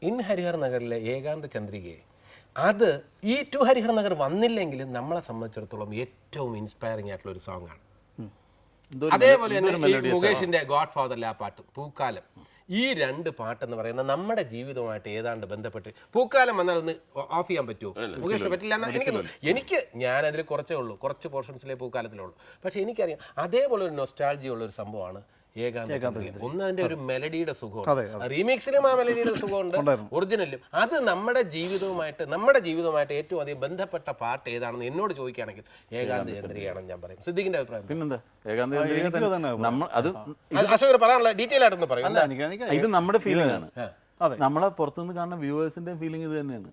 In Harihar നഗറിലെ ഏകാന്ത ചന്ദ്രികയെ അത് ഈ ടു ഹരിഹർ നഗർ വന്നില്ലെങ്കിലും നമ്മളെ സംബന്ധിച്ചിടത്തോളം ഏറ്റവും ഇൻസ്പയറിംഗ് ആയിട്ടുള്ള ഒരു സോങ് ആണ്. അതേപോലെ തന്നെ മുകേഷിന്റെ ഗോഡ് ഫാദറിലെ ആ പാട്ട് പൂക്കാലം, ഈ രണ്ട് പാട്ടെന്ന് പറയുന്നത് നമ്മുടെ ജീവിതവുമായിട്ട് ഏതാണ്ട് ബന്ധപ്പെട്ട്. പൂക്കാലം വന്നാൽ ഒന്ന് ഓഫ് ചെയ്യാൻ പറ്റുമോ? മുകേഷിന് പറ്റില്ല എന്നാണ് എനിക്ക് ഞാനതിൽ കുറച്ചേ ഉള്ളൂ, കുറച്ച് പോർഷൻസിലെ പൂക്കാലത്തിലുള്ളൂ. പക്ഷെ എനിക്കറിയാം അതേപോലെ ഒരു നൊസ്റ്റാൾജി ഉള്ള ഒരു സംഭവമാണ് ഒന്ന്. അതിന്റെ ഒരു മെലഡിയുടെ സുഖമുണ്ട്, റീമിക്സിലും ആ മെലഡിയുടെ സുഖമുണ്ട്, ഒറിജിനലും. അത് നമ്മുടെ ജീവിതവുമായിട്ട് ഏറ്റവും അധികം ബന്ധപ്പെട്ട പാട്ട് ഏതാണെന്ന് എന്നോട് ചോദിക്കുകയാണെങ്കിൽ ഏകാന്ത ചന്ദ്രികയാണെന്ന് ഞാൻ പറയും. സിദ്ദീഖിന്റെ അഭിപ്രായം പിന്നെന്താ? അശോകർ പറയാനുള്ള ഡീറ്റെയിൽ ആയിട്ടൊന്ന് പറയും. ഇത് നമ്മുടെ ഫീലിംഗ് ആണ്, നമ്മളെ പുറത്തുനിന്ന് കാണുന്ന വ്യൂവേഴ്സിന്റെ ഫീലിംഗ് ഇത് തന്നെയാണ്.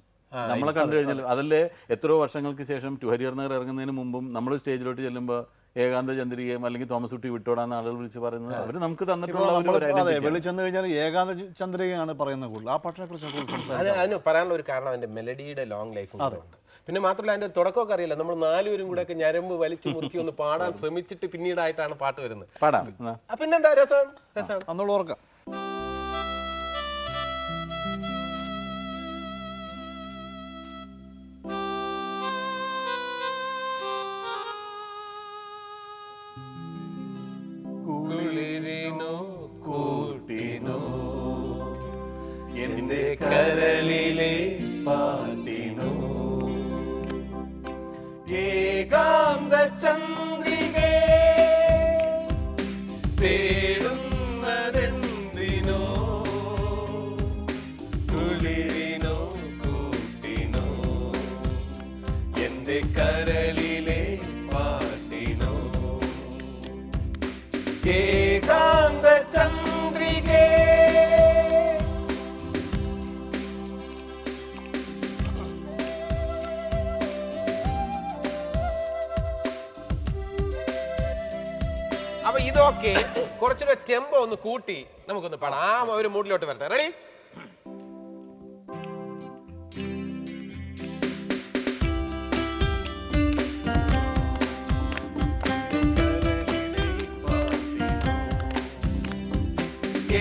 നമ്മളെ കണ്ടു കഴിഞ്ഞാൽ അതല്ലേ എത്രയോ വർഷങ്ങൾക്ക് ശേഷം ടു ഹരിഹർ നഗർ ഇറങ്ങുന്നതിന് മുമ്പും നമ്മൾ സ്റ്റേജിലോട്ട് ചെല്ലുമ്പോൾ ഏകാന്ത ചന്ദ്രികയും അല്ലെങ്കിൽ തോമസ് കുട്ടി വിട്ടോടാന്ന് ആളുകൾ വിളിച്ച് പറയുന്നത് അവർ നമുക്ക് തന്നിട്ടുള്ള വെളി ചെന്ന് കഴിഞ്ഞാൽ ഏകാന്ത ചന്ദ്രികയാണ് പറയുന്നത് കൂടുതൽ. ആ പാട്ടിനെ കുറിച്ച് അതിന് പറയാനുള്ള ഒരു കാരണം അതിന്റെ മെലഡിയുടെ ലോങ് ലൈഫ് ഉണ്ട്. പിന്നെ മാത്രമല്ല അതിന്റെ തുടക്കമൊക്കെ അറിയില്ല, നമ്മൾ നാലുപേരും കൂടെ ഒക്കെ ഞരമ്പ് വലിച്ചു മുറുക്കി ഒന്ന് പാടാൻ ശ്രമിച്ചിട്ട് പിന്നീടായിട്ടാണ് പാട്ട് വരുന്നത്. പാടാം പിന്നെന്താ രസമാണ് അന്നോട് ഓർക്കാം. എന്റെ കരളിലെ പാട്ടിനോ ഏകാന്ത ചന്ദ്രികേ തേടുന്നതെന്തിനോ കുളിരിനോ കൂട്ടിനോ എന്റെ കരളിലെ പാട്ടിനോ ഏകാന്ത ചന്ദ്രികേ. അപ്പൊ ഇതൊക്കെ കുറച്ചൊരു ടെമ്പോ ഒന്ന് കൂട്ടി നമുക്കൊന്ന് പാടാം. ആ ഒരു മൂഡിലോട്ട് വരട്ടെ. റെഡി?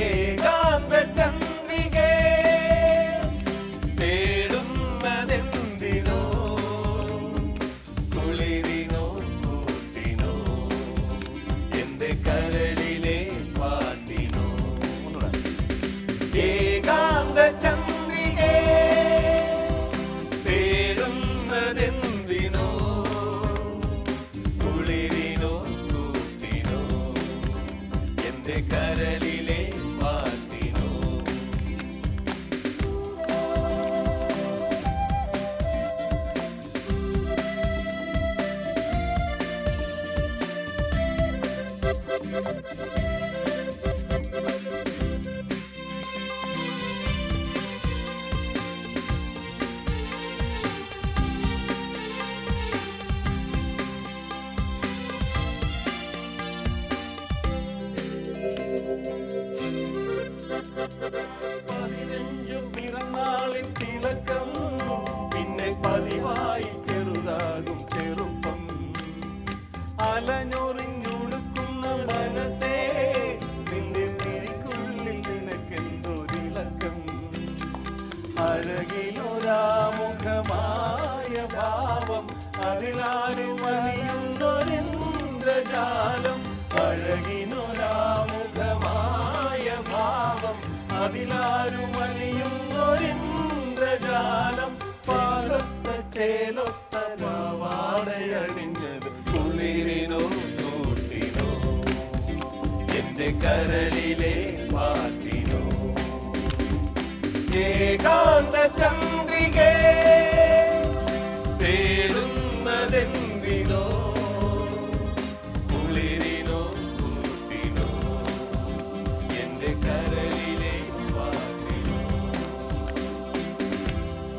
ഏകാന്ത ചന്ദ്രികേ തേടുന്നതെന്തിനോ കുളിരിനോ കൂട്ടിനോ എന്റെ കരളിലെ പാട്ടിനോ ഏകാന്ത ചന്ദ്രികേ തേടുന്നതെന്തിനോ കുളിരിനോ കൂട്ടിനോ എന്റെ കരളിലെ പിറന്നാളിൻ തിളക്കം പിന്നെ പതിവായി ചെറുതാകും ചെറുപ്പം അലഞ്ഞൊറിഞ്ഞൊടുക്കുന്ന മനസ്സേ നിന്റെ തിരിക്കുള്ളിൽ നിനക്കെന്തൊരിളക്കം അഴകിലൊരാമുഖമായ ഭാവം അതിലാരും അണിയുന്നൊരിന്ദ്രജാലം അഴകിനൊരാമുഖമായ ഭാവം അതിലാരും അണിയുന്നൊരിന്ദ്രജാലം പാലൊത്ത ചേലൊത്ത പാവാടയണിഞ്ഞത് കുളിരിനോ കൂട്ടിനോ എന്റെ കരളിലെ പാട്ടിനോ ഏകാന്ത ചന്ദ്രികേ തേടുന്നതെന്തിനോ കുളിരിനോ കൂട്ടിനോ എന്റെ കരളിലെ പാട്ടിനോ.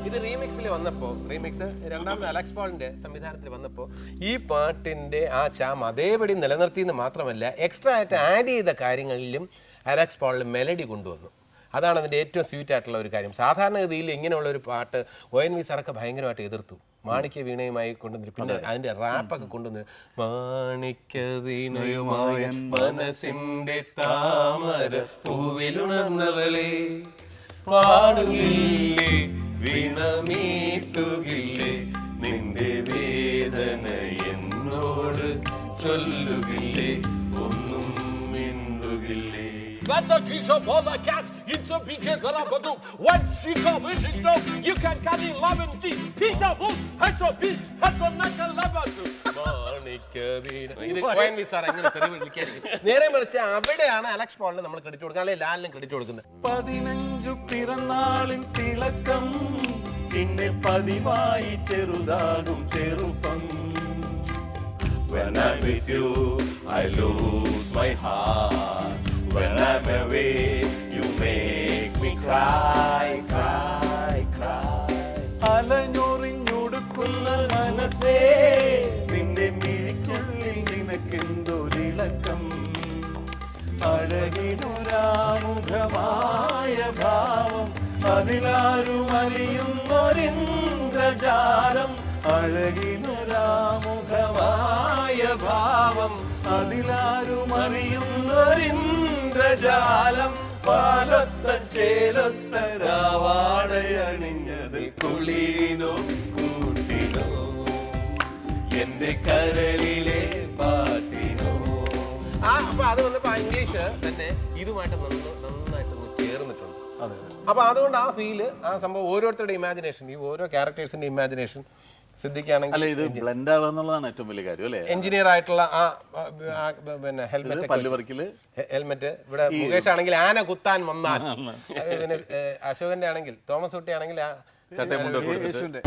ഇത് റീമിക്സിൽ വന്നപ്പോൾ, റീമിക്സ് രണ്ടാമത് അലക്സ് പോളിന്റെ സംവിധാനത്തിൽ വന്നപ്പോൾ ഈ പാട്ടിന്റെ ആ ചാം അതേപടി നിലനിർത്തിയെന്ന് മാത്രമല്ല എക്സ്ട്രാ ആയിട്ട് ആഡ് ചെയ്ത കാര്യങ്ങളിലും അലക്സ് പോളിൽ മെലഡി കൊണ്ടുവന്നു. അതാണ് അതിൻ്റെ ഏറ്റവും സ്വീറ്റ് ആയിട്ടുള്ള ഒരു കാര്യം. സാധാരണഗതിയിൽ ഇങ്ങനെയുള്ള ഒരു പാട്ട് ONV സാറൊക്കെ ഭയങ്കരമായിട്ട് എതിർത്തു. മാണിക്യ വീണയുമായി കൊണ്ടുവന്നിട്ട് പിന്നെ അതിന്റെ റാപ്പൊക്കെ കൊണ്ടുവന്ന് മാണിക്യ വീണയുമായ മനസ്സിന്റെ താമര പൂവിലുണർന്നവളെ പാടുകില്ലേ വീണമീട്ടുകില്ലേ നിന്റെ വേദന എന്നോട് ചൊല്ലുകില്ലേ ഒന്നും മിണ്ടുകില്ലേ. That's a teacher for the cat. It's a beacon that I do. When she comes, she knows you can carry love and tea. Peter Bush, has a beat, has a natural lover too. ഇത് coin വിസാർ എങ്ങനെ തെറി വിളിക്കാൻ? നേരെ മറിച്ച് അവിടെയാണ് Alex പോളിന് നമ്മൾ credit കൊടുക്കുക, അല്ലെങ്കിൽ ലാലിനും ക്രെഡിറ്റ് കൊടുക്കുന്നത്. 15 പിറന്നാളിൻ തിളക്കം പിന്നെ പതിവായി ചെറുതാകും ചെറുപ്പം. When I'm with you, I lose my heart. When I'm away, you make me cry, cry, cry. അലഞ്ഞൊറിഞ്ഞൊടുക്കുന്ന മനസ്സേ നിന്റെ മിഴിക്കുള്ളിൽ നിനക്കെന്തൊരിളക്കം. അഴകിനൊരാമുഖമായ ഭാവം അതിലാരും അറിയുന്നൊരിന്ദ്രജാലം. അഴകിനൊരാമുഖമായ ഭാവം അതിലാരും അറിയുന്നൊരിന്ദ്രജാലം. പാലൊത്ത ചേലൊത്ത രാവാടയണിഞ്ഞത് കുളിനോ കൂട്ടിനോ എന്റെ കരളിലെ പാട്ടിനോ. അപ്പൊ അത് വന്നപ്പോ ഇംഗ്ലീഷ് തന്നെ ഇതുമായിട്ട് നന്നായിട്ടൊന്ന് ചേർന്നിട്ടുണ്ട്. അപ്പൊ അതുകൊണ്ട് ആ ഫീല്, ആ സംഭവം ഓരോരുത്തരുടെ ഇമാജിനേഷൻ, ഈ ഓരോ ക്യാരക്ടേഴ്സിന്റെ ഇമാജിനേഷൻ സിദ്ധിക്കുകയാണെങ്കിൽ അല്ല, ഇത് ബ്ലെൻഡ് ആവുക എന്നുള്ളതാണ് ഏറ്റവും വലിയ കാര്യം അല്ലേ. എഞ്ചിനീയർ ആയിട്ടുള്ള പിന്നെ ഹെൽമെറ്റ് പല്ലുപറിക്കല്, ഹെൽമെറ്റ് ഇവിടെ മുകേഷ് ആണെങ്കിൽ ആന കുത്താൻ വന്നാൽ, പിന്നെ അശോകന്റെ ആണെങ്കിൽ, തോമസ് കുട്ടി ആണെങ്കിൽ ചട്ടയും മുണ്ടും ഒക്കെ കൊടുത്തിട്ട്.